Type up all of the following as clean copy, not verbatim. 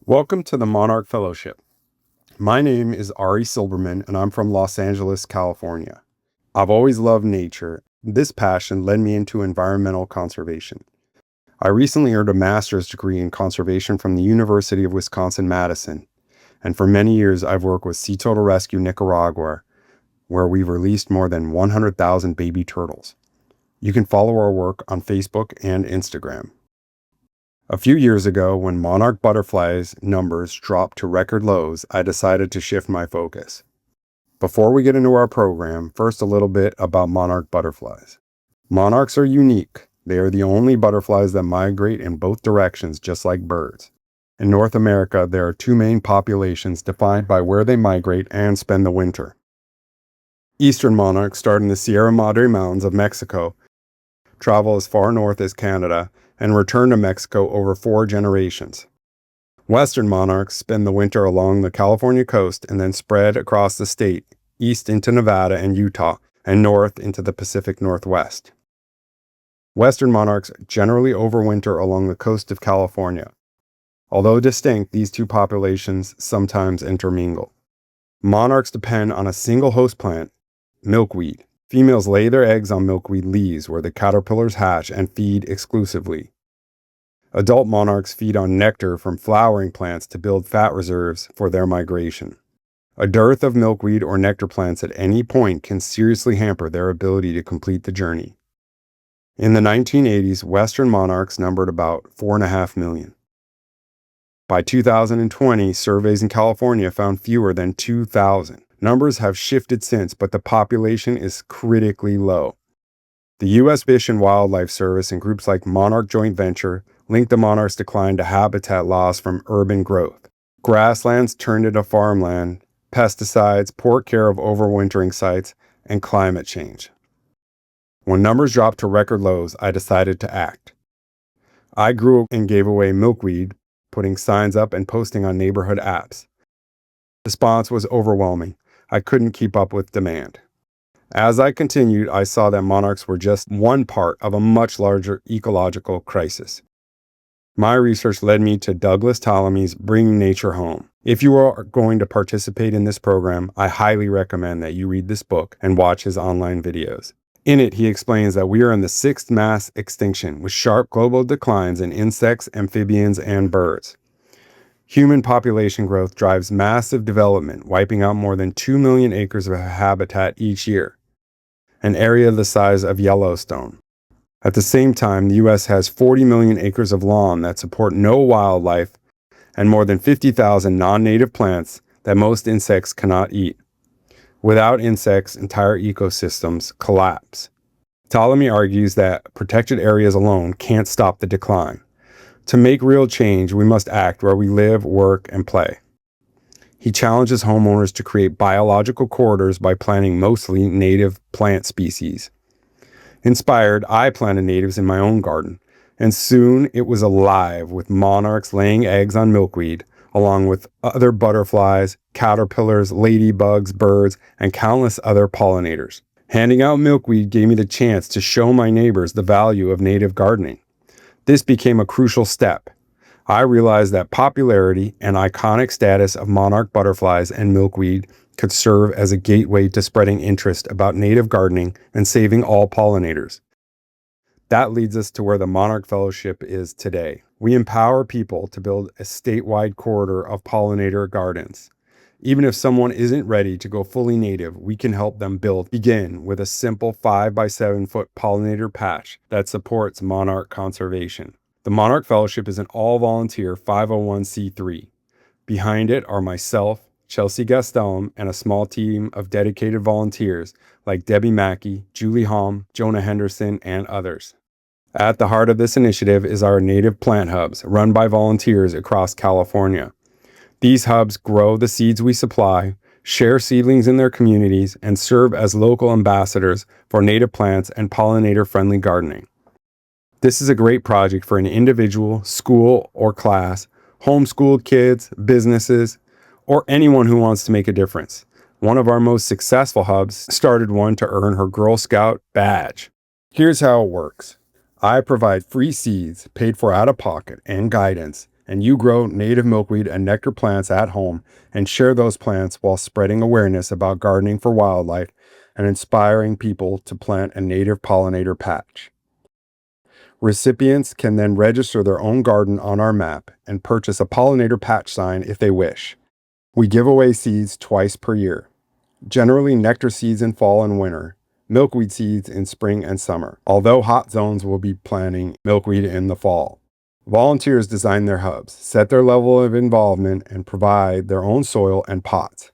Welcome to the Monarch Fellowship. My name is Ari Silberman, and I'm from Los Angeles, California. I've always loved nature. This passion led me into environmental conservation. I recently earned a master's degree in conservation from the University of Wisconsin-Madison, and for many years I've worked with Sea Turtle Rescue Nicaragua, where we've released more than 100,000 baby turtles. You can follow our work on Facebook and Instagram. A few years ago, when monarch butterflies numbers dropped to record lows, I decided to shift my focus. Before we get into our program, first a little bit about monarch butterflies. Monarchs are unique. They are the only butterflies that migrate in both directions, just like birds. In North America, there are two main populations defined by where they migrate and spend the winter. Eastern monarchs start in the Sierra Madre Mountains of Mexico, travel as far north as Canada, and return to Mexico over 4 generations. Western monarchs spend the winter along the California coast and then spread across the state, east into Nevada and Utah, and north into the Pacific Northwest. Western monarchs generally overwinter along the coast of California. Although distinct, these two populations sometimes intermingle. Monarchs depend on a single host plant, milkweed. Females lay their eggs on milkweed leaves where the caterpillars hatch and feed exclusively. Adult monarchs feed on nectar from flowering plants to build fat reserves for their migration. A dearth of milkweed or nectar plants at any point can seriously hamper their ability to complete the journey. In the 1980s, Western monarchs numbered about 4.5 million. By 2020, surveys in California found fewer than 2,000. Numbers have shifted since, but the population is critically low. The U.S. Fish and Wildlife Service and groups like Monarch Joint Venture link the monarch's decline to habitat loss from urban growth. Grasslands turned into farmland, pesticides, poor care of overwintering sites, and climate change. When numbers dropped to record lows, I decided to act. I grew and gave away milkweed, putting signs up and posting on neighborhood apps. The response was overwhelming. I couldn't keep up with demand. As I continued, I saw that monarchs were just one part of a much larger ecological crisis. My research led me to Douglas Tallamy's Bringing Nature Home. If you are going to participate in this program, I highly recommend that you read this book and watch his online videos. In it, he explains that we are in the 6th mass extinction with sharp global declines in insects, amphibians, and birds. Human population growth drives massive development, wiping out more than 2 million acres of habitat each year, an area the size of Yellowstone. At the same time, the U.S. has 40 million acres of lawn that support no wildlife and more than 50,000 non-native plants that most insects cannot eat. Without insects, entire ecosystems collapse. Ptolemy argues that protected areas alone can't stop the decline. To make real change, we must act where we live, work, and play. He challenges homeowners to create biological corridors by planting mostly native plant species. Inspired, I planted natives in my own garden, and soon it was alive with monarchs laying eggs on milkweed, along with other butterflies, caterpillars, ladybugs, birds, and countless other pollinators. Handing out milkweed gave me the chance to show my neighbors the value of native gardening. This became a crucial step. I realized that popularity and iconic status of monarch butterflies and milkweed could serve as a gateway to spreading interest about native gardening and saving all pollinators. That leads us to where the Monarch Fellowship is today. We empower people to build a statewide corridor of pollinator gardens. Even if someone isn't ready to go fully native, we can help them begin with a simple 5 by 7 foot pollinator patch that supports monarch conservation. The Monarch Fellowship is an all-volunteer 501c3. Behind it are myself, Chelsea Gastelum, and a small team of dedicated volunteers like Debbie Mackey, Julie Holm, Jonah Henderson, and others. At the heart of this initiative is our native plant hubs, run by volunteers across California. These hubs grow the seeds we supply, share seedlings in their communities, and serve as local ambassadors for native plants and pollinator-friendly gardening. This is a great project for an individual, school, or class, homeschooled kids, businesses, or anyone who wants to make a difference. One of our most successful hubs started one to earn her Girl Scout badge. Here's how it works. I provide free seeds, paid for out of pocket, and guidance, and you grow native milkweed and nectar plants at home and share those plants while spreading awareness about gardening for wildlife and inspiring people to plant a native pollinator patch. Recipients can then register their own garden on our map and purchase a pollinator patch sign if they wish. We give away seeds twice per year, generally nectar seeds in fall and winter, milkweed seeds in spring and summer, although hot zones will be planting milkweed in the fall. Volunteers design their hubs, set their level of involvement, and provide their own soil and pots.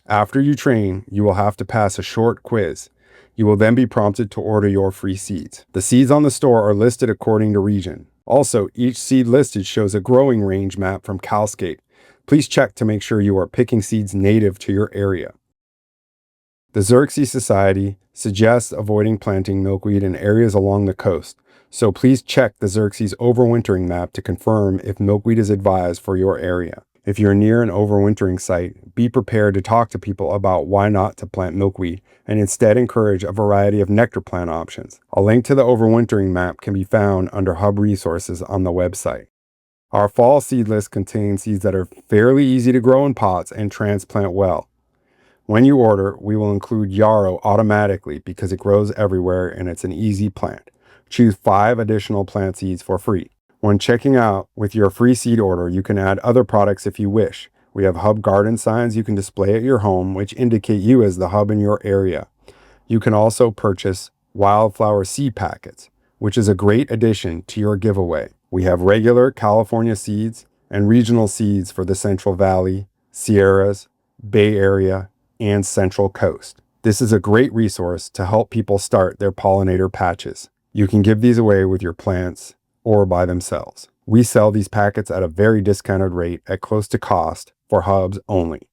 After you train, you will have to pass a short quiz. You will then be prompted to order your free seeds. The seeds on the store are listed according to region. Also, each seed listed shows a growing range map from Calscape. Please check to make sure you are picking seeds native to your area. The Xerces Society suggests avoiding planting milkweed in areas along the coast, so please check the Xerces overwintering map to confirm if milkweed is advised for your area. If you're near an overwintering site, be prepared to talk to people about why not to plant milkweed and instead encourage a variety of nectar plant options. A link to the overwintering map can be found under Hub Resources on the website. Our fall seed list contains seeds that are fairly easy to grow in pots and transplant well. When you order, we will include yarrow automatically because it grows everywhere and it's an easy plant. Choose 5 additional plant seeds for free. When checking out with your free seed order, you can add other products if you wish. We have hub garden signs you can display at your home, which indicate you as the hub in your area. You can also purchase wildflower seed packets, which is a great addition to your giveaway. We have regular California seeds and regional seeds for the Central Valley, Sierras, Bay Area, and Central Coast. This is a great resource to help people start their pollinator patches. You can give these away with your plants or by themselves. We sell these packets at a very discounted rate at close to cost for hubs only.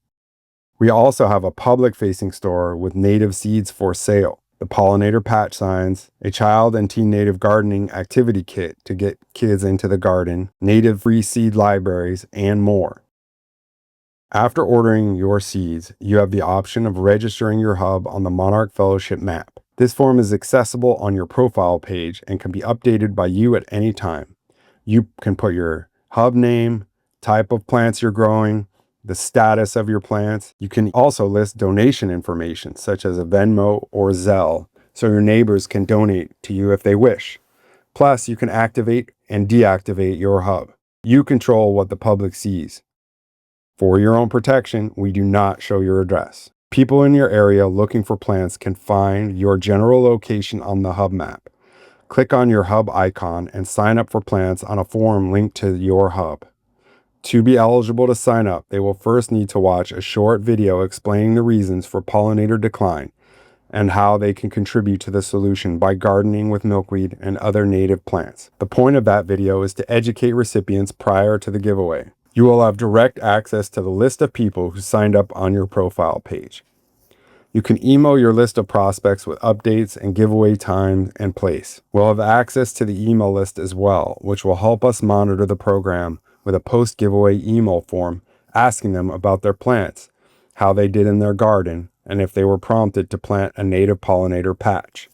We also have a public-facing store with native seeds for sale, the pollinator patch signs, a child and teen native gardening activity kit to get kids into the garden, native free seed libraries, and more. After ordering your seeds, you have the option of registering your hub on the Monarch Fellowship map. This form is accessible on your profile page and can be updated by you at any time. You can put your hub name, type of plants you're growing, the status of your plants. You can also list donation information such as a Venmo or Zelle so your neighbors can donate to you if they wish. Plus, you can activate and deactivate your hub. You control what the public sees. For your own protection, we do not show your address. People in your area looking for plants can find your general location on the hub map. Click on your hub icon and sign up for plants on a form linked to your hub. To be eligible to sign up, they will first need to watch a short video explaining the reasons for pollinator decline and how they can contribute to the solution by gardening with milkweed and other native plants. The point of that video is to educate recipients prior to the giveaway. You will have direct access to the list of people who signed up on your profile page. You can email your list of prospects with updates and giveaway time and place. We'll have access to the email list as well, which will help us monitor the program with a post-giveaway email form asking them about their plants, how they did in their garden, and if they were prompted to plant a native pollinator patch.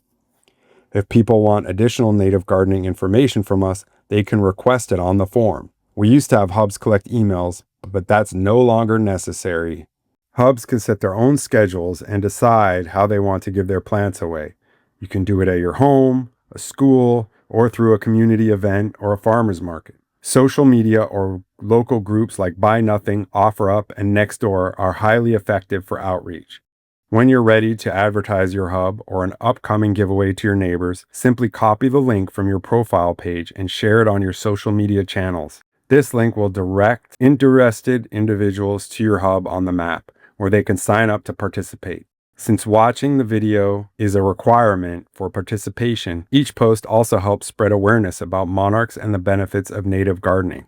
If people want additional native gardening information from us, they can request it on the form. We used to have hubs collect emails, but that's no longer necessary. Hubs can set their own schedules and decide how they want to give their plants away. You can do it at your home, a school, or through a community event or a farmer's market. Social media or local groups like Buy Nothing, OfferUp, and Nextdoor are highly effective for outreach. When you're ready to advertise your hub or an upcoming giveaway to your neighbors, simply copy the link from your profile page and share it on your social media channels. This link will direct interested individuals to your hub on the map, where they can sign up to participate. Since watching the video is a requirement for participation, each post also helps spread awareness about monarchs and the benefits of native gardening.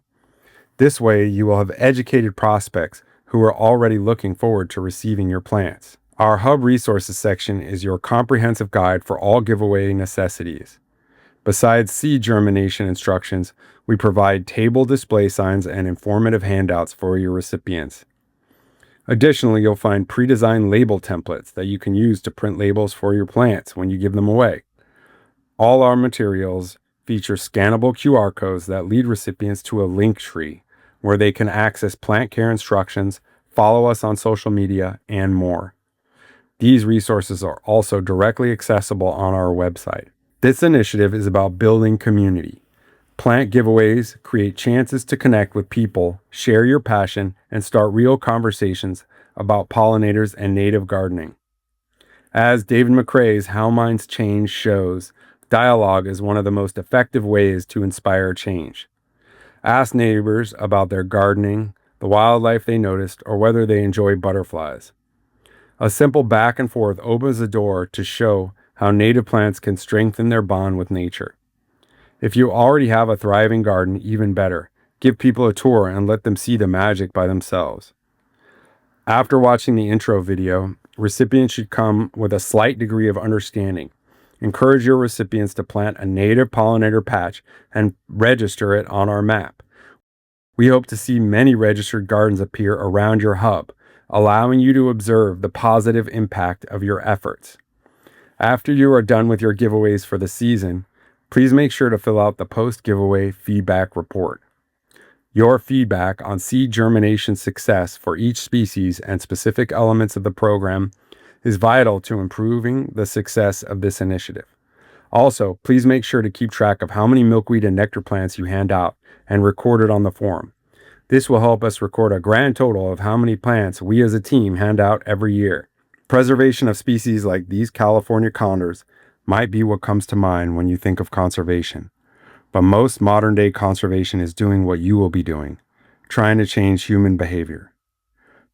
This way, you will have educated prospects who are already looking forward to receiving your plants. Our Hub Resources section is your comprehensive guide for all giveaway necessities. Besides seed germination instructions, we provide table display signs and informative handouts for your recipients. Additionally, you'll find pre-designed label templates that you can use to print labels for your plants when you give them away. All our materials feature scannable QR codes that lead recipients to a link tree where they can access plant care instructions, follow us on social media, and more. These resources are also directly accessible on our website. This initiative is about building community. Plant giveaways create chances to connect with people, share your passion, and start real conversations about pollinators and native gardening. As David McRae's How Minds Change shows, dialogue is one of the most effective ways to inspire change. Ask neighbors about their gardening, the wildlife they noticed, or whether they enjoy butterflies. A simple back and forth opens the door to show how native plants can strengthen their bond with nature. If you already have a thriving garden, even better. Give people a tour and let them see the magic by themselves. After watching the intro video, recipients should come with a slight degree of understanding. Encourage your recipients to plant a native pollinator patch and register it on our map. We hope to see many registered gardens appear around your hub, allowing you to observe the positive impact of your efforts. After you are done with your giveaways for the season, please make sure to fill out the post-giveaway feedback report. Your feedback on seed germination success for each species and specific elements of the program is vital to improving the success of this initiative. Also, please make sure to keep track of how many milkweed and nectar plants you hand out and record it on the form. This will help us record a grand total of how many plants we as a team hand out every year. Preservation of species like these California condors might be what comes to mind when you think of conservation. But most modern-day conservation is doing what you will be doing, trying to change human behavior.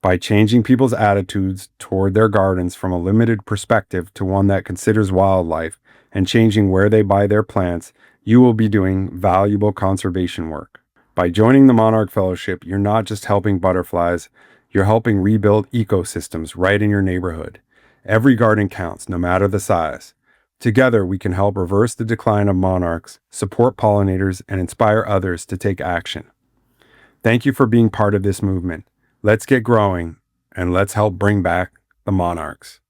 By changing people's attitudes toward their gardens from a limited perspective to one that considers wildlife and changing where they buy their plants, you will be doing valuable conservation work. By joining the Monarch Fellowship, you're not just helping butterflies, you're helping rebuild ecosystems right in your neighborhood. Every garden counts, no matter the size. Together, we can help reverse the decline of monarchs, support pollinators, and inspire others to take action. Thank you for being part of this movement. Let's get growing, and let's help bring back the monarchs.